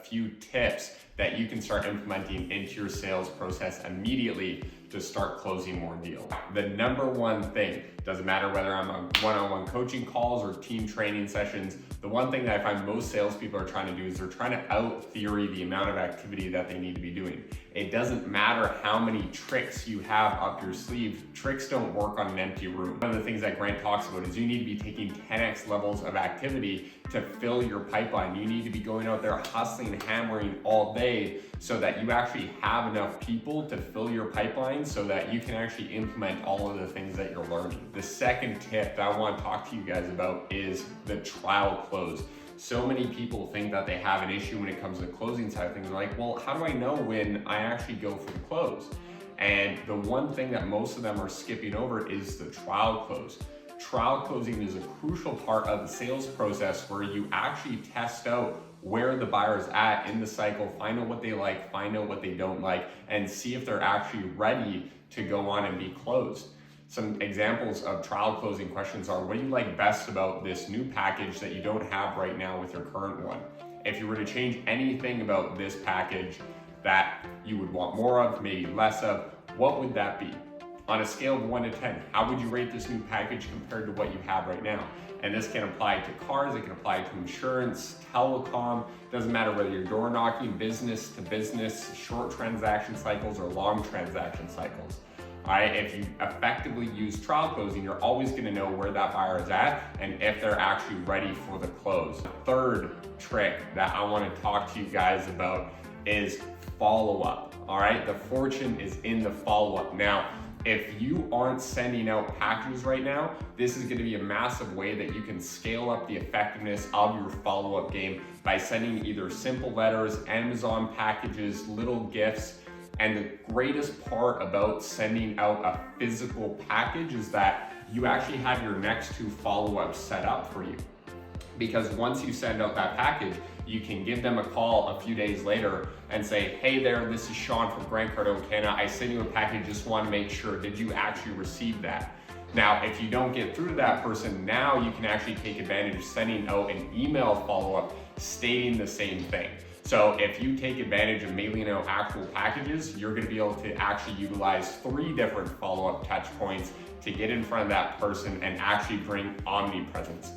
few tips that you can start implementing into your sales process immediately to start closing more deals. The number one thing, doesn't matter whether I'm on one-on-one coaching calls or team training sessions, the one thing that I find most salespeople are trying to do is they're trying to out-theory the amount of activity that they need to be doing. It doesn't matter how many tricks you have up your sleeve, tricks don't work on an empty room. One of the things that Grant talks about is you need to be taking 10x levels of activity to fill your pipeline. You need to be going out there hustling and hammering all day so that you actually have enough people to fill your pipeline so that you can actually implement all of the things that you're learning. The second tip that I want to talk to you guys about is the trial close. So many people think that they have an issue when it comes to the closing side of things. They're like, well, how do I know when I actually go for the close? And the one thing that most of them are skipping over is the trial close. Trial closing is a crucial part of the sales process where you actually test out where the buyer's at in the cycle, find out what they like, find out what they don't like, and see if they're actually ready to go on and be closed. Some examples of trial closing questions are, what do you like best about this new package that you don't have right now with your current one? If you were to change anything about this package that you would want more of, maybe less of, what would that be? On a scale of 1 to 10, how would you rate this new package compared to what you have right now? And this can apply to cars, it can apply to insurance, telecom, doesn't matter whether you're door knocking, business to business, short transaction cycles or long transaction cycles. All right, if you effectively use trial closing, you're always gonna know where that buyer is at and if they're actually ready for the close. The third trick that I wanna talk to you guys about is follow-up, all right? The fortune is in the follow-up. Now, if you aren't sending out packages right now, this is going to be a massive way that you can scale up the effectiveness of your follow-up game by sending either simple letters, Amazon packages, little gifts. And the greatest part about sending out a physical package is that you actually have your next 2 follow-ups set up for you. Because once you send out that package, you can give them a call a few days later and say, hey there, this is Sean from Cardone, Canada. I sent you a package, just want to make sure, did you actually receive that? Now, if you don't get through to that person, now you can actually take advantage of sending out an email follow-up stating the same thing. So if you take advantage of mailing out actual packages, you're gonna be able to actually utilize 3 different follow-up touch points to get in front of that person and actually bring omnipresence.